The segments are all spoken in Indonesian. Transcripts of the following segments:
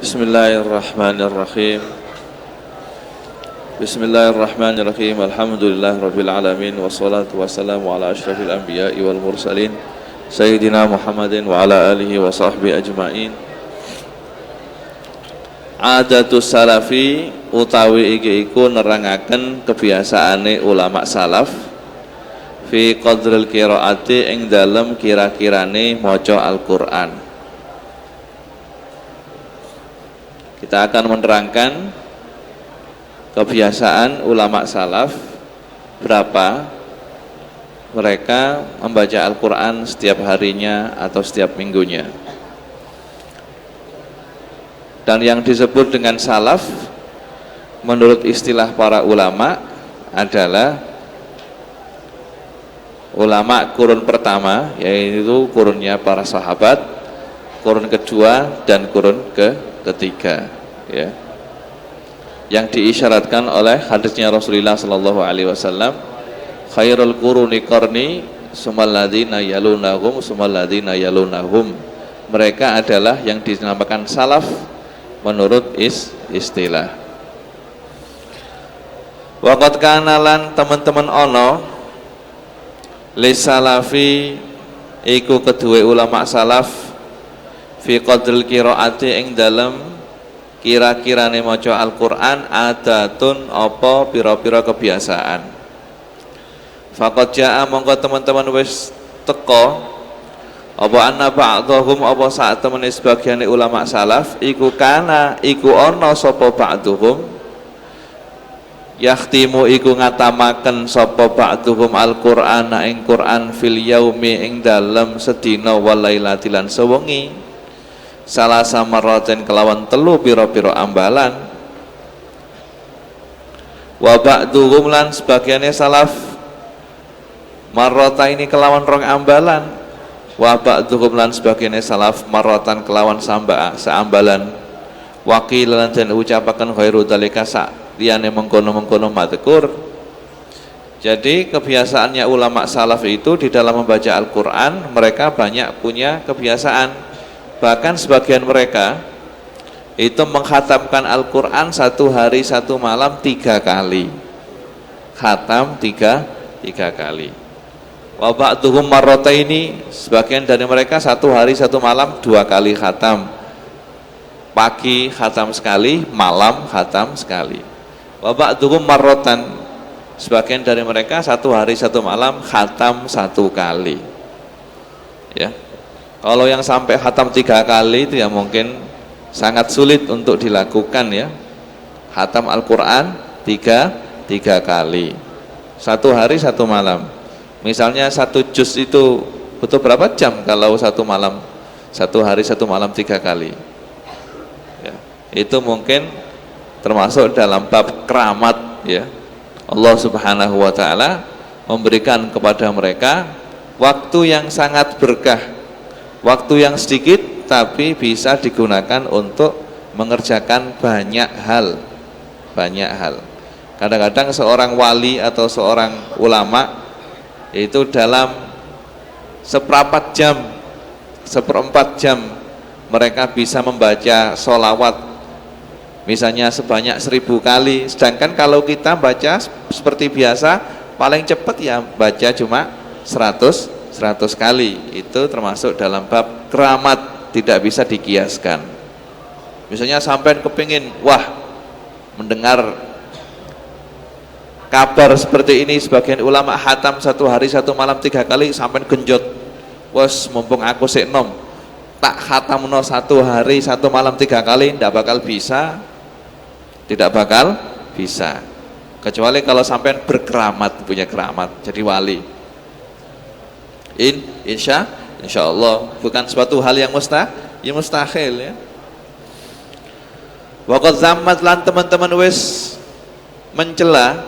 Bismillahirrahmanirrahim. Bismillahirrahmanirrahim. Alhamdulillahirabbil alamin wassalatu wassalamu ala asyrafil anbiya'i wal mursalin sayyidina Muhammadin wa ala alihi wa sahbihi ajmain. Adatus salafi utawi iki iku nerangaken kebiasaane ulama salaf fi qadril qiraati ing dalem kira-kirane maca Al-Qur'an. Kita akan menerangkan kebiasaan ulama salaf berapa mereka membaca Al-Quran setiap harinya atau setiap minggunya. Dan yang disebut dengan salaf menurut istilah para ulama adalah ulama kurun pertama, yaitu kurunnya para sahabat, kurun kedua dan kurun ketiga, ya, yang diisyaratkan oleh hadisnya Rasulullah Sallallahu Alaihi Wasallam, khairul quruni qarni sumal ladzina yalunahum sumal ladzina yalunahum. Mereka adalah yang dinamakan salaf menurut istilah. Waqad kana lan teman-teman ono li salafi iku kedue ulama salaf fi qadril qiraati ing dalem kira-kirane maca Al-Qur'an adatun apa pira-pira kebiasaan. Faqad jaa mongko teman-teman wis teka apa anna ba'dhum apa sak temene sebagiane ulama salaf iku kana iku ana sapa ba'dhum yakhtimu iku ngatamaken sapa ba'dhum Al-Qur'ana ing Qur'an fil yaumi ing dalem sedina wal lailati lan sewengi salasa marratin kelawan telu pira-pira ambalan. Wa ba'duhum lan sebagiannya salaf marrata ini kelawan rong ambalan. Wa ba'duhum lan sebagiannya salaf marratan kelawan seambalan. Waqil lan den ucapaken khairu dalika sak liyane mengkono-mengkono madkur. Jadi kebiasaannya ulama salaf itu di dalam membaca Al-Qur'an mereka banyak punya kebiasaan. Bahkan sebagian mereka itu mengkhatamkan Al-Quran satu hari satu malam 3 kali. Khatam tiga kali. Wa ba'duhum marrataini, sebagian dari mereka satu hari satu malam 2 kali khatam. Pagi khatam sekali, malam khatam sekali. Wa ba'duhum marratan, sebagian dari mereka satu hari satu malam khatam 1 kali. Ya. Kalau yang sampai khatam 3 kali itu ya mungkin sangat sulit untuk dilakukan, ya. Khatam Al-Quran 3 kali, 1 hari 1 malam. Misalnya 1 juz itu butuh berapa jam kalau 1 malam, 1 hari 1 malam 3 kali, ya. Itu mungkin termasuk dalam bab keramat, ya. Allah Subhanahu wa ta'ala memberikan kepada mereka waktu yang sangat berkah, waktu yang sedikit tapi bisa digunakan untuk mengerjakan banyak hal. Kadang-kadang seorang wali atau seorang ulama itu dalam seperempat jam mereka bisa membaca sholawat misalnya sebanyak 1000 kali. Sedangkan kalau kita baca seperti biasa paling cepat ya baca cuma 100 kali. Itu termasuk dalam bab keramat, tidak bisa dikiaskan. Misalnya sampai kepingin, wah, mendengar kabar seperti ini, sebagian ulama khatam 1 hari 1 malam 3 kali, sampai genjot, wes mumpung aku sik nom tak khatamno 1 hari 1 malam 3 kali, tidak bakal bisa, kecuali kalau sampai berkeramat, punya keramat jadi wali. Insya Allah bukan suatu hal yang mustahil, ya. Waqad zammat lan teman-teman wis mencela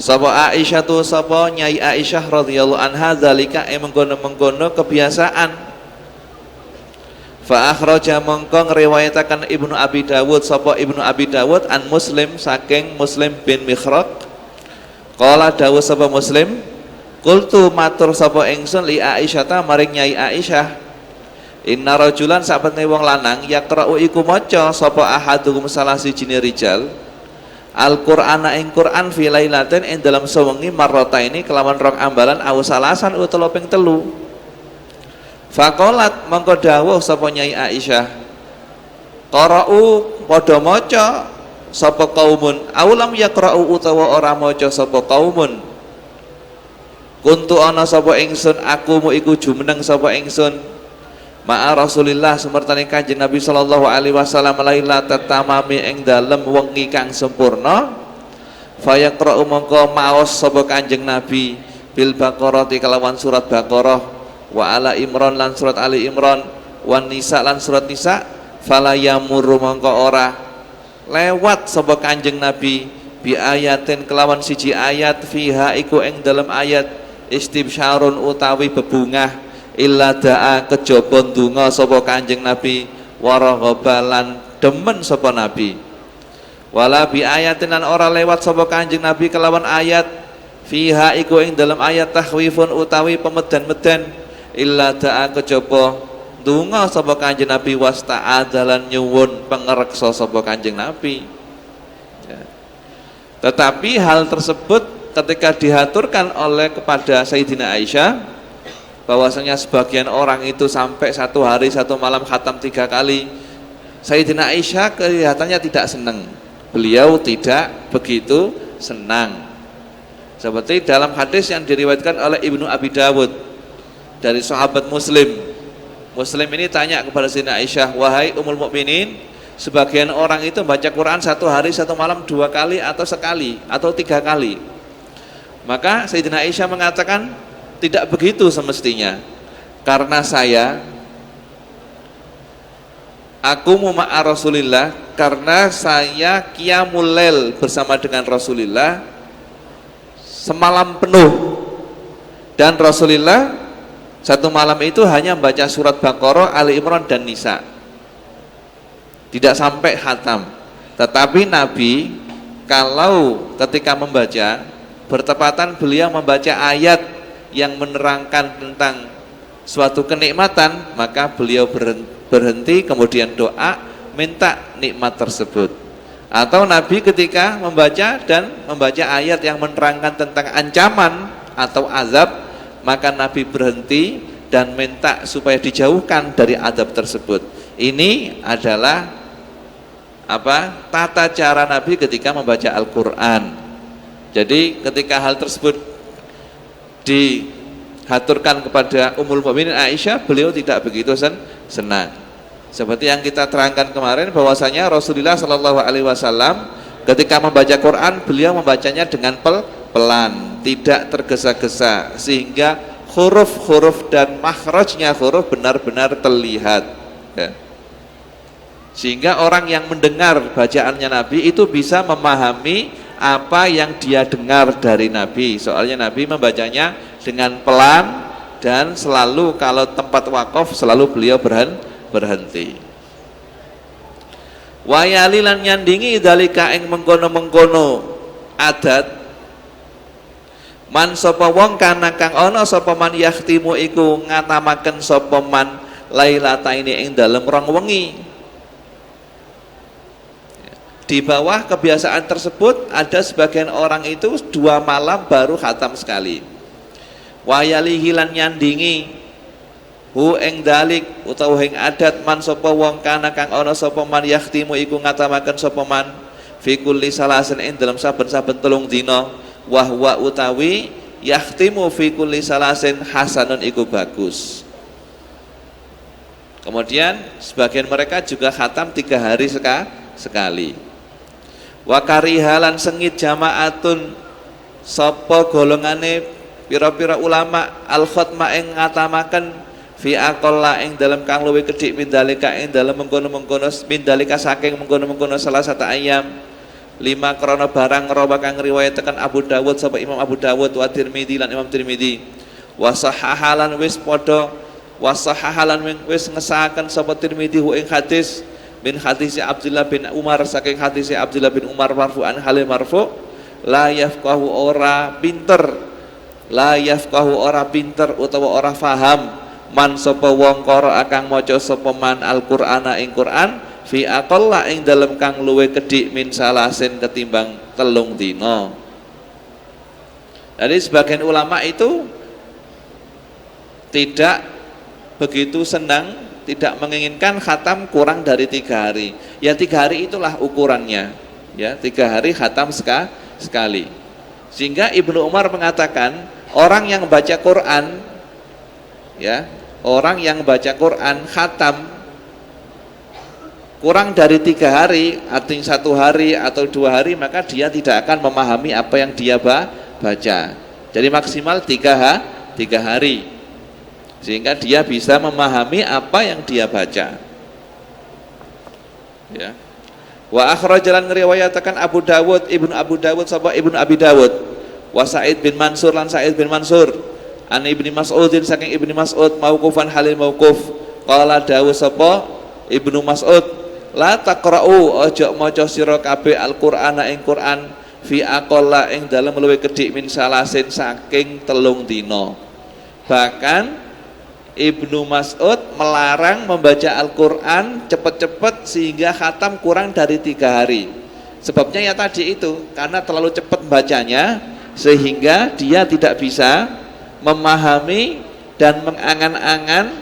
sapa Aisyah tu sapa Nyai Aisyah radhiyallahu anha zalika mengkono-mengkono kebiasaan. Fa akhraja mongko ngriwayataken Ibnu Abi Dawud sapa Ibnu Abi Dawud an Muslim saking Muslim bin Mikhraq qala dawuh sapa Muslim Qultu matur sapa ingsun li Aisyah ta maring Nyai Aisyah Inna rajulan sakbene wong lanang yaqra'u iku maca sapa ahadukum salah sijine rijal Al-Qur'ana ing Qur'an fi lailatin ing dalam sewengi marrata ini kelawan rong ambalan aw salasan utawa ping telu. Faqalat mongko dawuh sapa Nyai Aisyah qara'u padha maca sapa kaumun aulam yaqra'u utawa ora maca sapa kaumun kuntu ana sapa ingsun aku mu iku jumeneng sapa ingsun ma'a Rasulillah sumertane Kanjeng Nabi sallallahu alaihi wasallam lailatat tamami ing dalem wengi kang sempurna fayaqra'u mongko maos sapa Kanjeng Nabi bil Baqarah kelawan surat Baqarah wa ala Imran lan surat Ali Imran wan Nisa lan surat Nisa fala yamurru mongko ora lewat sapa Kanjeng Nabi bi ayatin kelawan siji ayat fiha iku ing dalem ayat istibsyarun utawi bebungah illa da'a kejaba ndonga sapa Kanjeng Nabi waraghabalan demen sapa Nabi wala bi ayatin lan ora lewat sapa Kanjeng Nabi kelawan ayat fiha iku ing dalam ayat tahwifun utawi pemedan-medan illa da'a kejaba ndonga sapa Kanjeng Nabi wasta'adalan nyuwun pangereksa sapa Kanjeng Nabi ya. Tetapi hal tersebut ketika dihaturkan oleh kepada Sayyidina Aisyah bahwasanya sebagian orang itu sampai satu hari satu malam khatam 3 kali, Sayyidina Aisyah kelihatannya tidak senang, beliau tidak begitu senang. Seperti dalam hadis yang diriwayatkan oleh Ibnu Abi Dawud dari sahabat Muslim ini tanya kepada Sayyidina Aisyah, wahai Ummul Mukminin, sebagian orang itu baca Quran satu hari satu malam 2 kali atau sekali atau 3 kali. Maka Sayyidina Aisyah mengatakan tidak begitu semestinya, karena aku ma'a Rasulillah, karena saya qiyamul lail bersama dengan Rasulullah semalam penuh, dan Rasulullah satu malam itu hanya membaca surat Baqarah, Ali Imran dan Nisa, tidak sampai khatam. Tetapi Nabi kalau ketika membaca bertepatan beliau membaca ayat yang menerangkan tentang suatu kenikmatan, maka beliau berhenti kemudian doa minta nikmat tersebut. Atau Nabi ketika membaca ayat yang menerangkan tentang ancaman atau azab, maka Nabi berhenti dan minta supaya dijauhkan dari azab tersebut. Ini adalah tata cara Nabi ketika membaca Al-Qur'an. Jadi ketika hal tersebut dihaturkan kepada Ummul Mukminin Aisyah, beliau tidak begitu senang. Seperti yang kita terangkan kemarin bahwasanya Rasulullah Shallallahu alaihi wasallam ketika membaca Quran, beliau membacanya dengan pelan, tidak tergesa-gesa, sehingga huruf-huruf dan makhrajnya huruf benar-benar terlihat ya. Sehingga orang yang mendengar bacaannya Nabi itu bisa memahami apa yang dia dengar dari Nabi. Soalnya Nabi membacanya dengan pelan dan selalu kalau tempat wakaf selalu beliau berhenti. Wayali lan nyandingi dalika ing mengkono-mengkono adat man sapa wong kana kang ana sapa man yahtimu iku ngatamaken sapa man lailataini ing dalem rong wengi. Di bawah kebiasaan tersebut ada sebagian orang itu 2 malam baru khatam sekali. Wayalihi lan nyandingi hu ing dalik utawa ing adat man sapa wong kana kang ana sapa man yahtimu iku ngatamaken sapa man fi kulli salasin ing dalam saben-saben 3 dina wa huwa utawi yahtimu fi kulli salasin hasanun iku bagus. Kemudian sebagian mereka juga khatam 3 hari sekali. Wa karihalan sengit jamaatun sapa golongane pira-pira ulama al khatma ing ngatamaken fi aqalla ing dalam kang luwih kedhik mindalika ing dalam mengkono-mengkono mindalika saking mengkono-mengkono salah satu ayam 5 krana barang rawa kang riwayataken Abu Dawud sapa Imam Abu Dawud wa Tirmidzi lan Imam Tirmidzi wa sahahalan wis padha wa sahahalan wis ngesahaken sapa Tirmidzi ing hadis bin hadis Abdullah bin Umar saking hadis Abdullah bin Umar marfu'an hale marfu la yafqahu ora pinter utawa ora faham man sapa wong qara kang maca sapa man Al-Qur'ana ing Qur'an fi aqalla ing dalem kang luwe kedhik min salasin ketimbang telung dina. Jadi sebagian ulama itu tidak begitu senang, tidak menginginkan khatam kurang dari 3 hari. Ya 3 hari itulah ukurannya. Ya 3 hari khatam sekali. Sehingga Ibnu Umar mengatakan orang yang baca Quran, ya orang yang baca Quran khatam kurang dari 3 hari, artinya 1 hari atau 2 hari, maka dia tidak akan memahami apa yang dia baca. Jadi maksimal 3 hari, sehingga dia bisa memahami apa yang dia baca. Ya. Wa akhrajalan ngriwayatakan Abu Dawud, Ibnu Abu Dawud sapa Ibnu Abi Dawud, wa Sa'id bin Mansur lan Sa'id bin Mansur, an Ibnu Mas'udin saking Ibnu Mas'ud mauqufan halil mauquf, qala dawu sapa Ibnu Mas'ud, la taqra'u ojo maca sira kabeh Al-Qur'ana ing Qur'an fi aqalla ing dalem luwih kedhik min salasin saking 3 dina. Bahkan Ibnu Mas'ud melarang membaca Al-Qur'an cepat-cepat sehingga khatam kurang dari 3 hari. Sebabnya ya tadi itu, karena terlalu cepat bacanya sehingga dia tidak bisa memahami dan mengangan-angan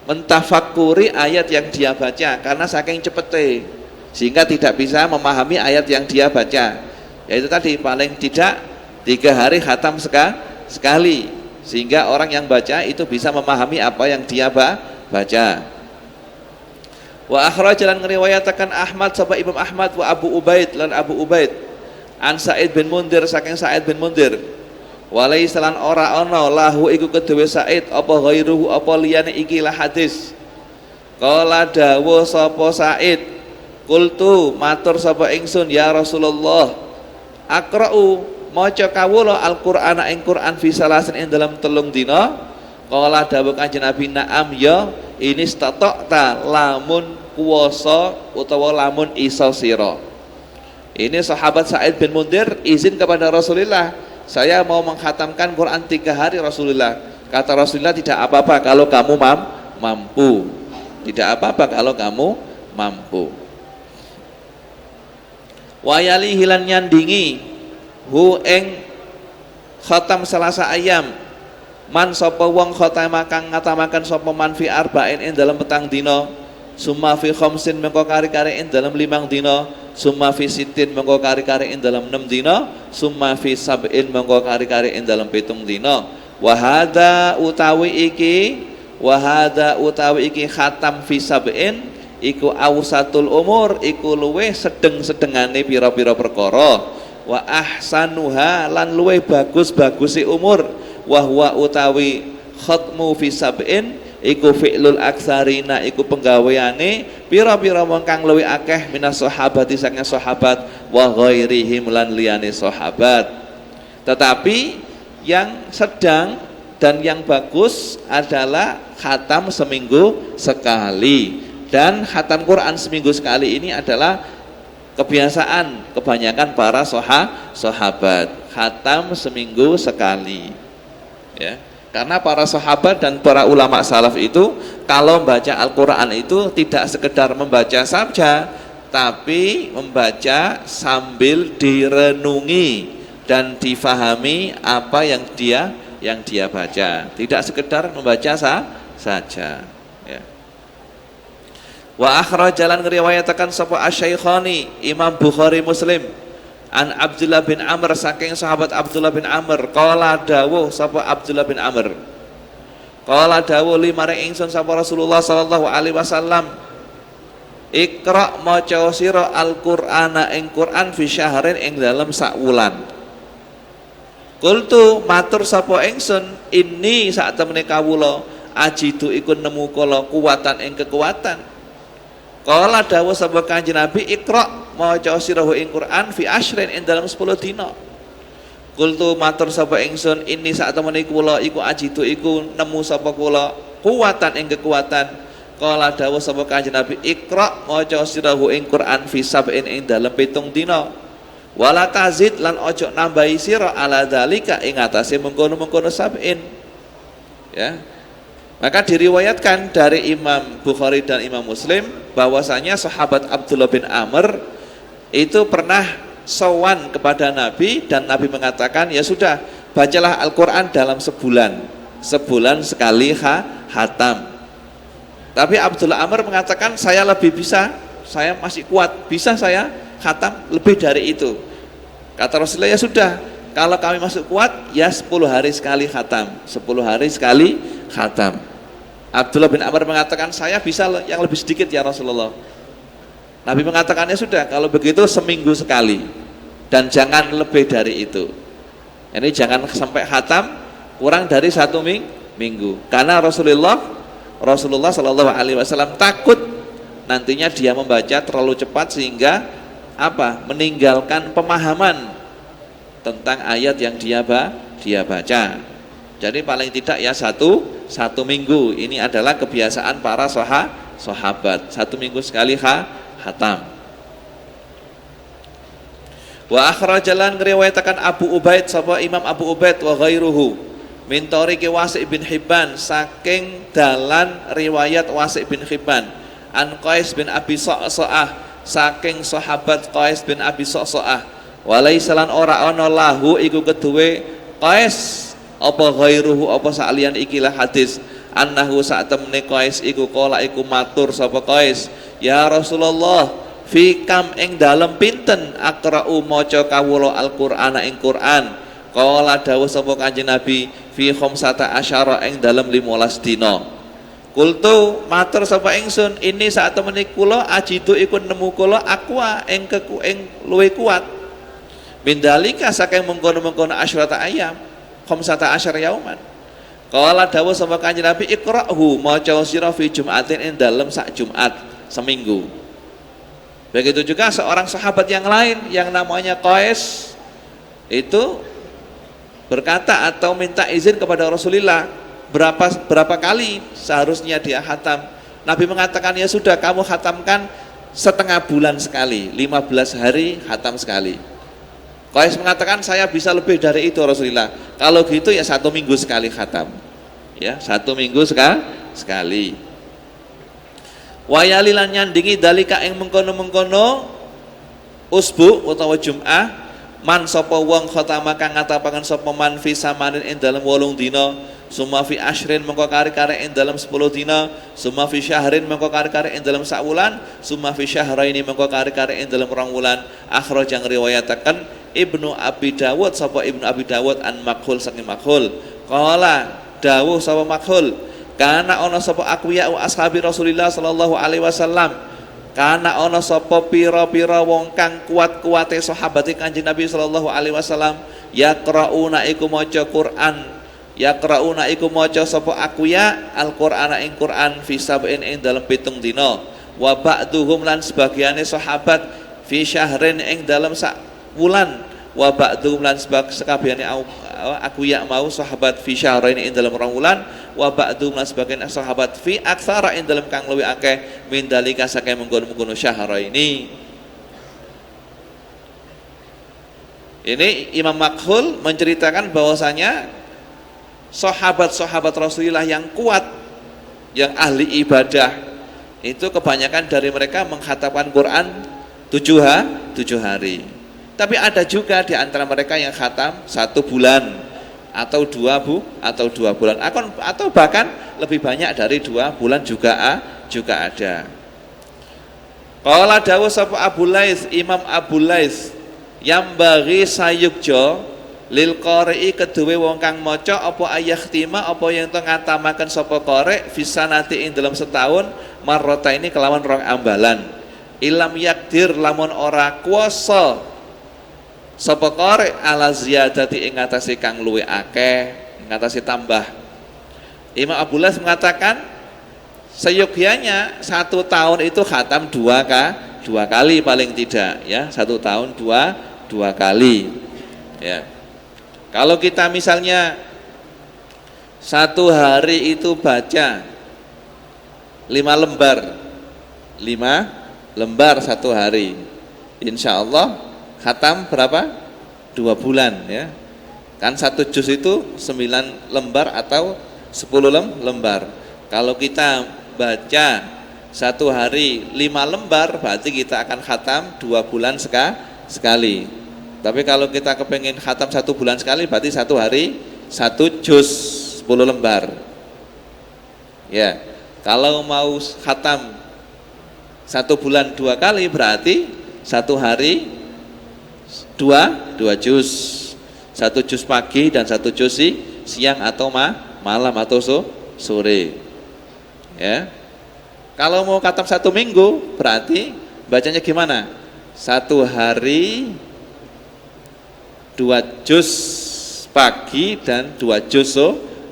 mentafakuri ayat yang dia baca karena saking cepetnya, sehingga tidak bisa memahami ayat yang dia baca. Yaitu tadi paling tidak 3 hari khatam sekali, sehingga orang yang baca itu bisa memahami apa yang dia baca. Wa akhrajalan ngriwayatakan Ahmad sapa Imam Ahmad wa Abu Ubaid lan Abu Ubaid an Sa'id bin Mundir saking Sa'id bin Mundir, walaisalan ora ana lahu iku kedue Sa'id apa ghairuhu apa liyane iki lah hadis. Qala dawuh sapa Sa'id, qultu matur sapa ingsun ya Rasulullah, aqra'u maca kawula Al-Qur'ana ing Qur'an fi salasin ing dalam 3 dina. Qala dawuh Kanjeng Nabi, na'am ya ini stata'ta lamun kuwasa utawa lamun iso sira. Ini sahabat Sa'id bin Mundir izin kepada Rasulullah, saya mau mengkhatamkan Quran 3 hari Rasulullah. Kata Rasulullah, tidak apa-apa kalau kamu mampu. Tidak apa-apa kalau kamu mampu. Wayali hilan nyandingi hu ing khatam Selasa ayam man sapa wong khatamakan ngatamaken sapa man fi arba'in ing dalam 4 dina, summa fi khamsin mengko kari-kari ing dalam 5 dina, summa fi sittin mengko kari-kari ing dalam 6 dina, summa fi sab'in mengko kari-kari ing dalam 7 dina. Wa hadza utawi iki khatam fi sab'in iku awsatul umur, iku luweh sedeng-sedengane pira-pira perkara. Wa ahsanuha lan luweh bagus-bagusi umur, wa huwa utawi khatmu fi sab'in iku fi'lul aktsarina, iku penggaweane pira-pira wong kang luwih akeh minas sahabati saking sahabat, wa ghairihim lan liyane sahabat. Tetapi yang sedang dan yang bagus adalah khatam seminggu sekali, dan khatam Quran seminggu sekali ini adalah kebiasaan kebanyakan para sahabat, khatam seminggu sekali. Ya, karena para sahabat dan para ulama salaf itu kalau membaca Al-Quran itu tidak sekedar membaca saja, tapi membaca sambil direnungi dan difahami apa yang dia baca, tidak sekedar membaca saja. Ya. Wa akhrajalan ngriwayatakan sapa Asy-Syaikhani Imam Bukhari Muslim an Abdullah bin Amr saking sahabat Abdullah bin Amr, qala dawuh sapa Abdullah bin Amr, qala dawuh li maring ingsun sapa Rasulullah sallallahu alaihi wasallam, Iqra maca sira Al-Qur'ana ing Qur'an fi syahrin ing dalem sak wulan. Qultu matur sapa ingsun, inni sak temene kawula ajidu iku nemu kala kuwatan ing kekuatan. Qala dawuh sapa Kanjeng Nabi, Iqra maca sira ing Qur'an fi asyrin ing dalam 10 dina. Qultu matur sapa ingsun, inni sak temene kula iku ajidu iku nemu sapa kula kuwatan ing kekuatan. Qala dawuh sapa Kanjeng Nabi, Iqra maca sira ing Qur'an fi sab'in ing dalam 7 dina. Wala tazid lan ojo nambahi sira ala dzalika ing atase mengkono-mengkono sab'in. Ya. Maka diriwayatkan dari Imam Bukhari dan Imam Muslim bahwasanya sahabat Abdullah bin Amr itu pernah sowan kepada Nabi dan Nabi mengatakan, ya sudah, bacalah Al-Quran dalam sebulan sekali khatam. Tapi Abdullah Amr mengatakan, saya lebih bisa, saya masih kuat, bisa saya khatam lebih dari itu. Kata Rasulullah, ya sudah, kalau kami masuk kuat, ya 10 hari sekali khatam, 10 hari sekali khatam. Abdullah bin Amr mengatakan, saya bisa yang lebih sedikit ya Rasulullah. Nabi mengatakan, ya sudah, kalau begitu seminggu sekali, dan jangan lebih dari itu. Ini jangan sampai khatam kurang dari 1 minggu. Karena Rasulullah Shallallahu Alaihi Wasallam takut nantinya dia membaca terlalu cepat sehingga meninggalkan pemahaman tentang ayat yang dia baca. Jadi paling tidak ya satu minggu. Ini adalah kebiasaan para sahabat. 1 minggu sekali khatam. Wa akhrajalan ngriwayatakan Abu Ubaid sapa Imam Abu Ubaid wa ghairuhu min tariqi Wasi' bin Hibban saking dalan riwayat Wasi' bin Hibban an Qais bin Abi Sa'sa'ah saking sahabat Qais bin Abi Sa'sa'ah walaisalan ora ana lahu iku keduwe Qais apa ghairuhu apa salian ikilah hadis annahu sak temene Qais iku kala iku matur sapa Qais, ya Rasulullah fi kam ing dalem pinten aqra'u maca kawula Al-Qur'ana ing Qur'an. Qala dawuh sapa Kanjeng Nabi fi khamsata asyara ing dalem 15 dina. Kultu matur sapa ingsun ini sak temene kula ajidu iku nemu kula aqwa ing luwih kuat. Mindalika saking mengkono-mengkono asyrata ayam khamsata asyara yauman. Qala dawuh sapa Kanjeng Nabi iqra'hu maca sira fi Jum'atin ing dalem sak Jumat seminggu. Begitu juga seorang sahabat yang lain yang namanya Qais itu berkata atau minta izin kepada Rasulullah berapa kali seharusnya dia khatam. Nabi mengatakan, ya sudah kamu khatamkan setengah bulan sekali, 15 hari khatam sekali. Qais mengatakan, saya bisa lebih dari itu Rasulullah. Kalau gitu ya 1 minggu sekali khatam. Ya, 1 minggu sekali. Wayalilan nyandingi dalika ing mengkono-mengkono usbu utawa Jum'ah man sapa wong khatama kang ngatapaken sapa man fi samanin ing dalem 8 dina summa fi asyrin mengko kare-kare ing dalem 10 dina summa fi syahrin mengko kare-kare ing dalem sak wulan summa fi syahraini mengko kare-kare ing dalem 2 wulan. Akhraj yang riwayataken Ibnu Abi Dawud sapa Ibnu Abi Dawud an Makhul saking Makhul qala dawuh sapa Makhul kana ana sapa aqwiya ashabi Rasulillah sallallahu alaihi wasallam kana ana sapa pira-pira wong kang kuat-kuate sahabate Kanjeng Nabi sallallahu alaihi wasallam yaqrauna iku maca Quran yaqrauna iku maca sapa aqwiya Al-Qur'ana ing Quran fi sab'in ing dalem 7 dina wa ba'duhum lan sebagiane sahabat fi syahrin ing dalem sak wulan wa ba'duhum lan sekabehane aqwiya mau sahabat fi syahrain ing dalem 2 wulan wa ba'dhum lan sebagian sahabat fi aktsara ing dalem kang luwih akeh min dalika saking mengkono-mengkono syahraini. Ini Imam Makhul menceritakan bahwasanya sahabat-sahabat Rasulullah yang kuat yang ahli ibadah itu kebanyakan dari mereka mengkhatamkan Quran 7 hari. Tapi ada juga di antara mereka yang khatam 1 bulan atau 2 bulan atau bahkan lebih banyak dari 2 bulan juga ada. Qala dawuh sapa Abu Laits Imam Abu Laits yang bagi sayukjo lil qari'i keduwe wong kang maca apa ayakhtima apa yang to ngatamaken sapa qari' fisanati ing dalam setahun marrata ini kelawan 2 ambalan ilam yakdir lamun ora kuwasa sapa qari ala ziyadati ing ngatasi kang luwih akeh ngatasi tambah. Imam Abu Laits mengatakan seyogyanya 1 tahun itu khatam 2 kali paling tidak ya 1 tahun 2 kali ya. Kalau kita misalnya 1 hari itu baca 5 lembar 1 hari insya Allah khatam berapa? 2 bulan ya. Kan 1 juz itu 9 lembar atau 10 lembar. Kalau kita baca satu hari 5 lembar, berarti kita akan khatam 2 bulan sekali. Tapi kalau kita kepengen khatam 1 bulan sekali, berarti satu hari 1 juz 10 lembar. Ya, kalau mau khatam 1 bulan 2 kali, berarti satu hari 2 juz. 1 juz pagi dan 1 juz siang atau malam atau sore. Ya. Kalau mau khatam 1 minggu, berarti bacanya gimana? 1 hari 2 juz pagi dan 2 juz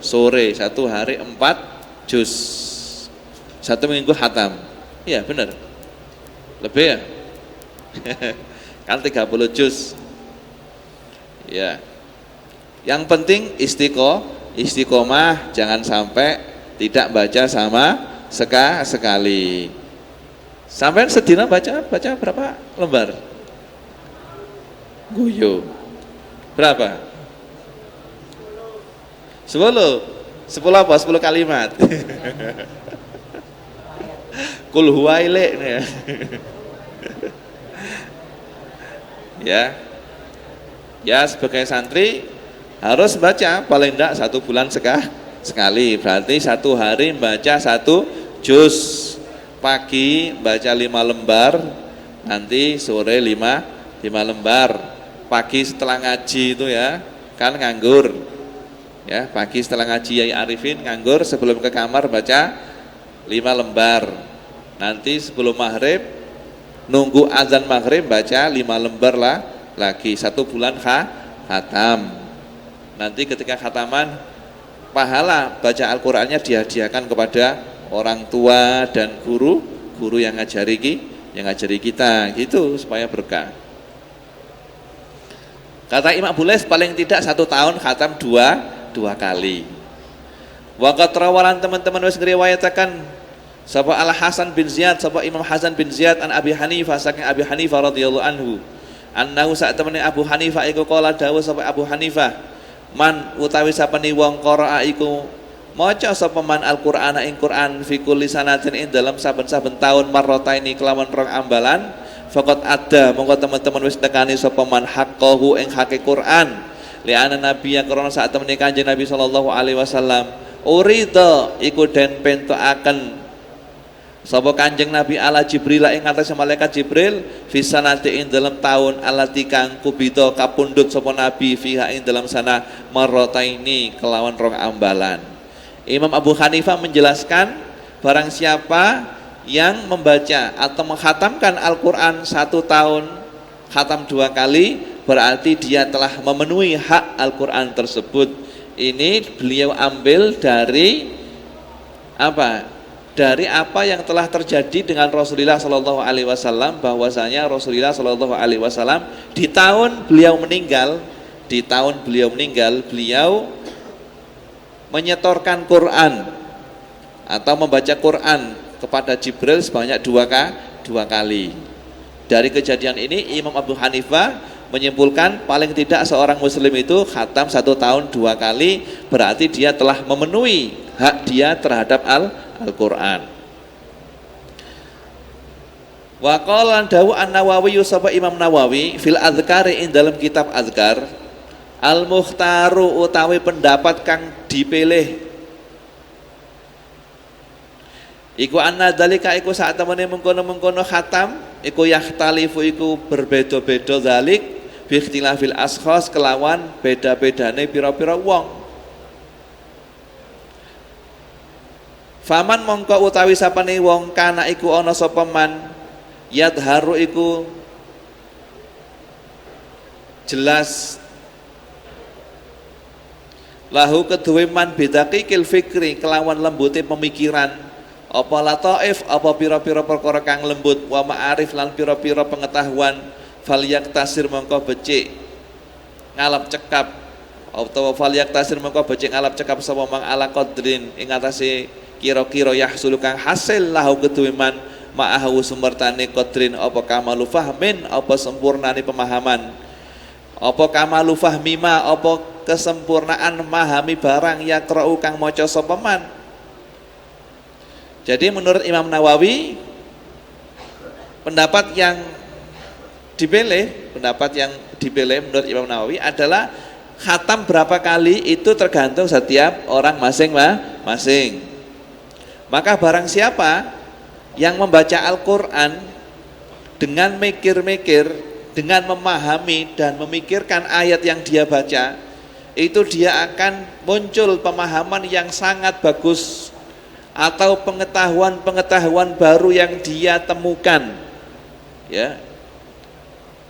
sore. 1 hari 4 juz. 1 minggu khatam. Iya benar. Lebih ya? Kan 30 juz. Ya. Yang penting istiqomah, jangan sampai tidak baca sama sekali. Sampai sedina baca berapa lembar? Guyo. Berapa? 10 apa? 10 kalimat. Kul huwaile nih. Ya. Ya, sebagai santri harus baca paling enggak 1 bulan sekali. Berarti 1 hari baca 1 juz. Pagi baca 5 lembar, nanti sore 5 lembar. Pagi setelah ngaji itu ya, kan nganggur. Ya, pagi setelah ngaji Yai Arifin nganggur, sebelum ke kamar baca 5 lembar. Nanti sebelum maghrib nunggu azan maghrib baca 5 lembar lagi. 1 bulan khatam. Nanti ketika khataman, pahala baca Al-Qur'annya dihadiahkan kepada orang tua dan guru yang ngajari kita, gitu supaya berkah. Kata Imam Bules, paling tidak 1 tahun khatam 2 kali. Waqat rawalan teman-teman wis ngriwayataken sapa Al Hasan bin Ziyad, sapa Imam Hasan bin Ziyad an Abi Hanifah, saking Abi Hanifah radhiyallahu anhu. Annahu sak temene Abu Hanifah iku kala dawuh sapa Abu Hanifah, man utawi sapane wong qira'a iku maca sapa man Al-Qur'ana ing Qur'an fi kulli sanatin ing dalam saben-saben taun marrataini kelawan 2 ambalan, faqat ada monggo teman-teman wis nekani sapa man haqqahu ing hake Qur'an li'ana nabiyya karena saat temene Kanjeng Nabi sallallahu alaihi wasallam urida iku den pentokaken sapa Kanjeng Nabi ala Jibril ing atase malaikat Jibril fisanati ing dalam tahun alati kang kubita kapundhut sapa Nabi fiha ing dalam sana marrataini kelawan 2 ambalan. Imam Abu Hanifah menjelaskan barang siapa yang membaca atau menghatamkan Al-Qur'an 1 tahun khatam 2 kali, berarti dia telah memenuhi hak Al-Qur'an tersebut. Ini beliau ambil dari apa? Dari apa yang telah terjadi dengan Rasulullah Shallallahu Alaihi Wasallam, bahwasanya Rasulullah Shallallahu Alaihi Wasallam di tahun beliau meninggal, beliau menyetorkan Quran atau membaca Quran kepada Jibril sebanyak 2 kali. Dari kejadian ini Imam Abu Hanifah menyimpulkan paling tidak seorang muslim itu khatam 1 tahun 2 kali, berarti dia telah memenuhi hak dia terhadap Al-Qur'an. Wa qala dawu An-Nawawi sapa Imam Nawawi fil Adzkari ing dalam kitab Adzkar, al-mukhtaru utawi pendapat kang dipilih iku anna dalika iku sak temene mengkono-mengkono khatam iku yahtalifu iku berbeda-beda zalik bi ikhtilafil ashkhas kelawan beda-bedane pira-pira wong. Faman mongko utawi sapane wong kana iku ana sapa man yadharu iku jelas lahu kedue man bidaqil fikri kelawan lembute pemikiran apa lataif apa pira-pira perkara kang lembut wa ma'arif lan pira-pira pengetahuan falyak tasir mongko becik ngalap cekap utawa falyak tasir mongko becik ngalap cekap sapa mang ala qadrin ing atase kira-kira yahsul kang hasil lahu kedue man ma'ahu sumertane qadrin apa kamalu fahmin apa sempurnane pemahaman apa kamalu fahmima apa kesempurnaan memahami barang yakra'u kang maca sapa man Jadi menurut Imam Nawawi, pendapat yang dipilih menurut Imam Nawawi adalah khatam berapa kali itu tergantung setiap orang masing-masing. Maka barang siapa yang membaca Al-Quran dengan mikir-mikir, dengan memahami dan memikirkan ayat yang dia baca, itu dia akan muncul pemahaman yang sangat bagus atau pengetahuan-pengetahuan baru yang dia temukan, ya,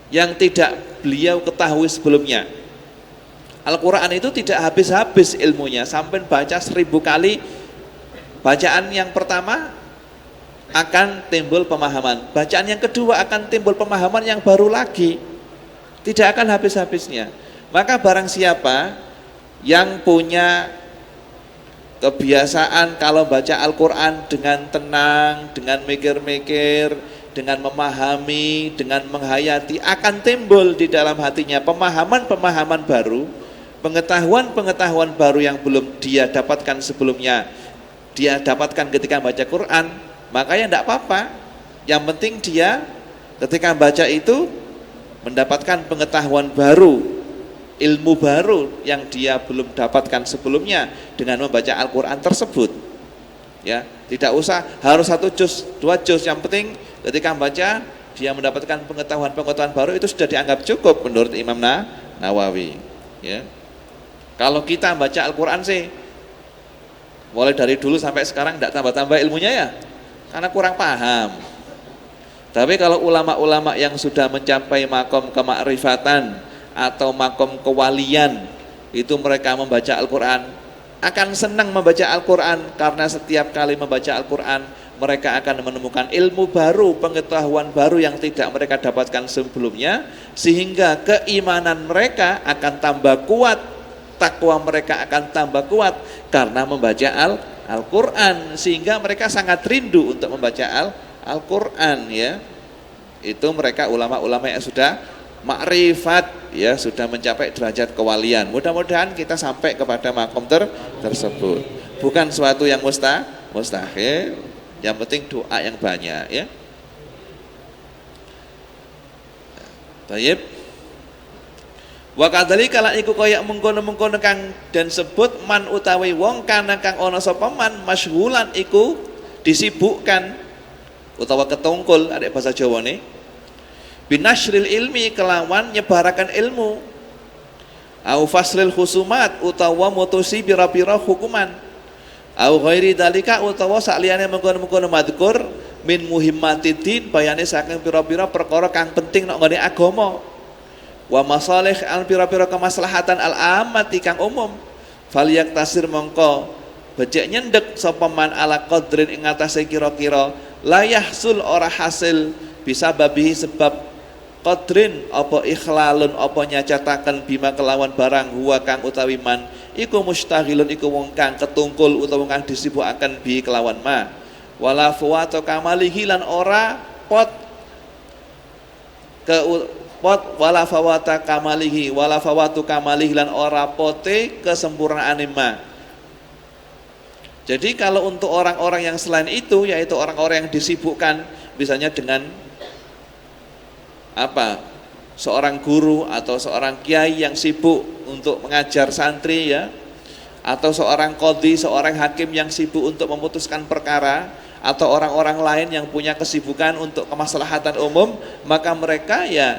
yang tidak beliau ketahui sebelumnya. Al-Quran itu tidak habis-habis ilmunya, sampai baca 1000 kali, bacaan yang pertama akan timbul pemahaman, bacaan yang kedua akan timbul pemahaman yang baru lagi, tidak akan habis-habisnya. Maka barang siapa yang punya kebiasaan kalau baca Al-Quran dengan tenang, dengan mikir-mikir, dengan memahami, dengan menghayati, akan timbul di dalam hatinya pemahaman-pemahaman baru, pengetahuan-pengetahuan baru yang belum dia dapatkan sebelumnya, dia dapatkan ketika baca Quran. Makanya tidak apa-apa, yang penting dia ketika baca itu mendapatkan pengetahuan baru, ilmu baru yang dia belum dapatkan sebelumnya dengan membaca Al-Quran tersebut. Ya, tidak usah harus 1 juz, 2 juz, yang penting ketika baca dia mendapatkan pengetahuan-pengetahuan baru, itu sudah dianggap cukup menurut Imam Nawawi. Ya. Kalau kita baca Al-Quran sih, mulai dari dulu sampai sekarang tidak tambah-tambah ilmunya ya, karena kurang paham. Tapi kalau ulama-ulama yang sudah mencapai makom kemakrifatan atau makom kewalian, itu mereka membaca Al-Quran, akan senang membaca Al-Quran, karena setiap kali membaca Al-Quran mereka akan menemukan ilmu baru, pengetahuan baru yang tidak mereka dapatkan sebelumnya, sehingga keimanan mereka akan tambah kuat, takwa mereka akan tambah kuat karena membaca Al-Quran, sehingga mereka sangat rindu untuk membaca Al-Quran, ya. Itu mereka ulama-ulama yang sudah makrifat, ya, sudah mencapai derajat kewalian. Mudah-mudahan kita sampai kepada makom tersebut. Bukan suatu yang mustahil, yang penting doa yang banyak, ya. Baik. Wa kadzalika lan iku kaya mengkono-mengkono kang den sebut man utawi wong kana kang ana sapa man masyghulan iku disibukkan utawa ketungkul, ada bahasa Jawane, binasyril ilmi kelawan nyebarakan ilmu, au fasril khusumat utawa mutusi pira-pira hukuman, au ghairi dalika utawa sakliyane mengkono-mengkono madkur min muhimmatidin bayane saking pira-pira perkara kang penting nek nggone agama, wa masalih al pira-pira kemaslahatan al amati kang umum, faliyak tasir mongko becek nyendek sapa man ala qadrin ing atase kira-kira layahsul ora hasil bisa babihi sebab qadrin apa ikhlalun apa nyacataken bima kelawan barang huwa kang utawi man iku mustaghilun iku wong kang ketungkul utawa kang disibukaken bi kelawan ma, wala fawata kamalihi lan ora pot wala fawata kamalihi wala fawatu kamalihi lan ora pote kesempurnaane ma. Jadi kalau untuk orang-orang yang selain itu, yaitu orang-orang yang disibukkan misalnya dengan apa, seorang guru atau seorang kiai yang sibuk untuk mengajar santri, ya, atau seorang qadhi, seorang hakim yang sibuk untuk memutuskan perkara, atau orang-orang lain yang punya kesibukan untuk kemaslahatan umum, maka mereka, ya,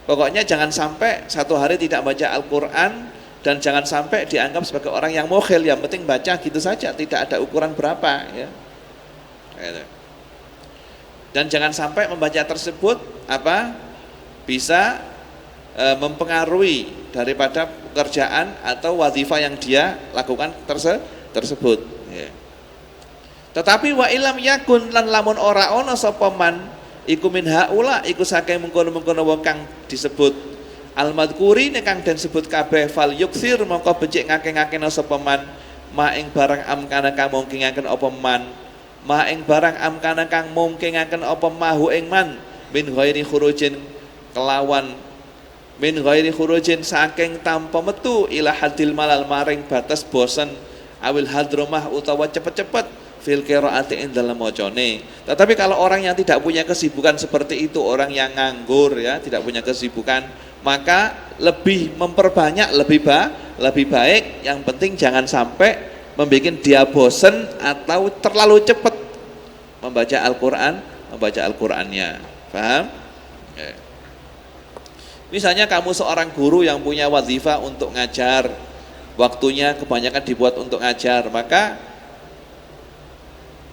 pokoknya jangan sampai satu hari tidak baca Al-Quran, dan jangan sampai dianggap sebagai orang yang mokhil, yang penting baca gitu saja, tidak ada ukuran berapa, ya. Dan jangan sampai membaca tersebut bisa mempengaruhi daripada pekerjaan atau wadhifah yang dia lakukan tersebut, ya. Tetapi wa ilam yakun lan lamun ora ana sapa man iku min haula iku saking mengkono-mengkono wong kang disebut al-madhkuri kang den sebut kabeh fal yuksir mongko becik ngake-ngakena sapa man ma ing barang amkana kang mungkinaken apa man ma ing barang amkana kang mungkinaken apa mahu ing man min ghairi khurujin kelawan min ghairi khurujin saking tanpa metu ila hadil malal maring batas bosen awil hadromah utawa cepet-cepet fil qiraati ing dalam macane. Tetapi kalau orang yang tidak punya kesibukan seperti itu, orang yang nganggur ya, tidak punya kesibukan, maka lebih memperbanyak lebih baik. Yang penting jangan sampai membuat dia bosen atau terlalu cepat membaca Al-Qur'annya. Paham? Misalnya kamu seorang guru yang punya wazifah untuk ngajar, waktunya kebanyakan dibuat untuk ngajar, maka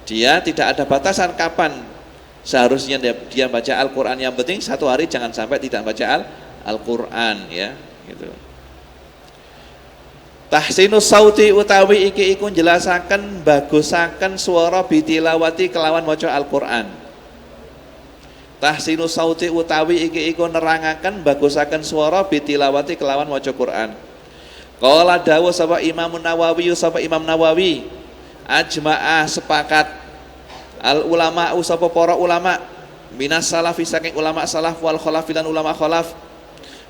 dia tidak ada batasan kapan seharusnya dia baca Al-Qur'an. Yang penting satu hari jangan sampai tidak baca Al-Qur'an ya, gitu. Tahsinus sauti utawi iki iku njelasaken bagusaken swara bitilawati kelawan maca Al-Qur'an. Tahsinus sauti utawi iki iku nerangaken bagusaken swara bitilawati kelawan maca Qur'an. Qala dawuh sapa Imam Nawawi, ajma'ah sepakat al ulama sapa para ulama minas salafi saking ulama salaf wal khalaf lan ulama khalaf,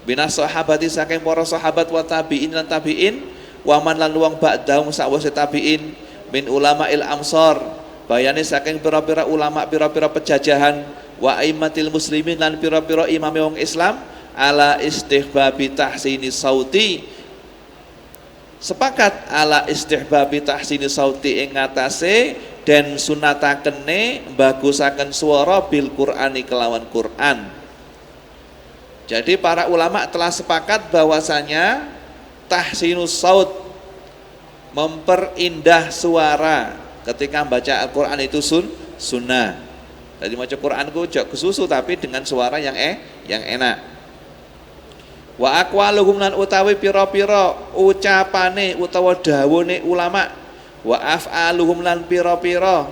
minas sahabati saking para sahabat wa tabi'in lan tabi'in, wa man lan wong ba'dahum sakwise tabi'in, min ulama il amsar bayane saking pira-pira ulama pira-pira pejajahan, wa aimatil muslimin lan pira-pira imam wong Islam, ala istihbabi tahsini sauti, sepakat ala istihbabi tahsini sauti ing ngatasé den sunatakene bagusaken swara bil Qur'ani kelawan Qur'an. Jadi para ulama telah sepakat bahwasanya tahsinus saut, memperindah suara ketika membaca Al-Qur'an itu sunnah. Jadi maca Qur'anku jok kesusu tapi dengan suara yang enak. Wa aqwaluhum lan utawi pira-pira ucapane utawa dawuhne ulama, wa af'aluhum lan pira-pira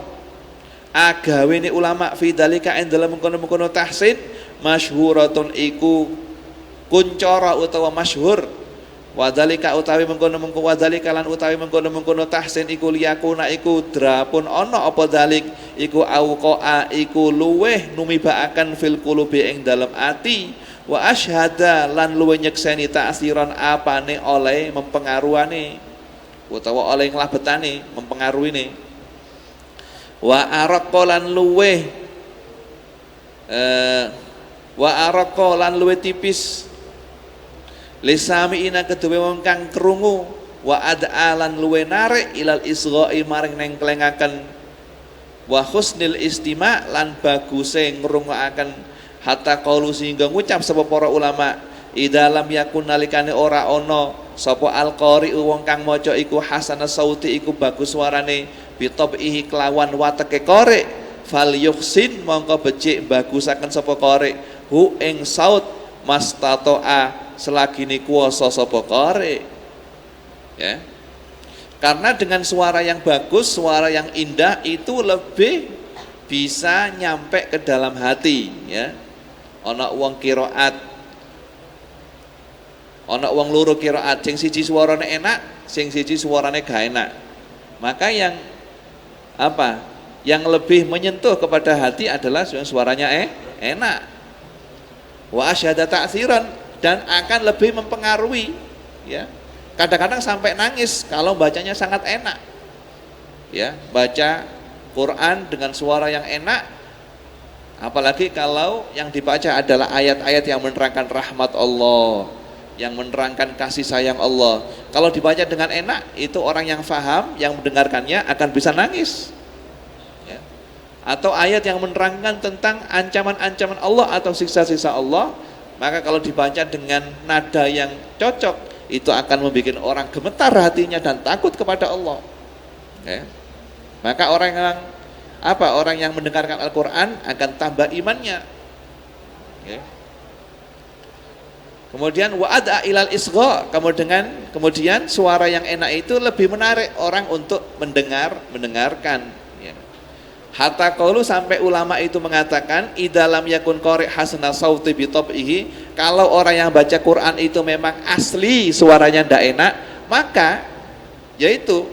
agawene ulama fi dzalika ing dalem mengkono-mengkono tahsin masyhuratun iku kuncara utawa masyhur, wa dzalika utawi mengkono-mengkono, wa dzalika lan utawi mengkono-mengkono tahsin iku liyakuna iku drapun ana apa dzalik iku auqa iku luweh numibaaken fil qulubi ing dalem ati, wa asyhada lan luwih nyekseni ta'siran apane oleh mempengaruhane utawa oleh nglabetane mempengaruhine, wa araqa lan luwih tipis lisamiina kedue wong kang krungu, wa ad'alan luwih narik ilal isgha'i maring nengklengaken, wa husnil istima lan baguse ngrungokaken hatta qaulu sehingga ngucap sapa para ulama idalam yakun nalikane ora ana sapa al-qari wong kang maca iku hasanah sauti iku bagus suarane bitabihi kelawan wateke qari fal yuhsin mongko becik bagusaken sapa qari hu ing saut mastatoa selagine kuwasa sapa qari ya. Karena dengan suara yang bagus, suara yang indah itu lebih bisa nyampe ke dalam hati ya. Ana wong qiraat, ana wong loro qiraat, sing siji suarane enak, sing siji suarane gak enak. Maka yang apa? Yang lebih menyentuh kepada hati adalah suaranya enak. Wa asyhada ta'tsiran, dan akan lebih mempengaruhi ya. Kadang-kadang sampai nangis kalau bacanya sangat enak. Ya, baca Quran dengan suara yang enak. Apalagi kalau yang dibaca adalah ayat-ayat yang menerangkan rahmat Allah, yang menerangkan kasih sayang Allah. Kalau dibaca dengan enak, itu orang yang faham, yang mendengarkannya akan bisa nangis ya. Atau ayat yang menerangkan tentang ancaman-ancaman Allah atau siksa-siksa Allah, maka kalau dibaca dengan nada yang cocok, itu akan membuat orang gemetar hatinya dan takut kepada Allah ya. Maka orang yang mendengarkan Al-Quran akan tambah imannya ya. Kemudian wa'ada ilal isgha, kemudian suara yang enak itu lebih menarik orang untuk mendengarkan ya. Hatta qaulu, sampai ulama itu mengatakan idalam yakun qari hasanah sauti bi tab'ihi, kalau orang yang baca Quran itu memang asli suaranya ndak enak, maka yaitu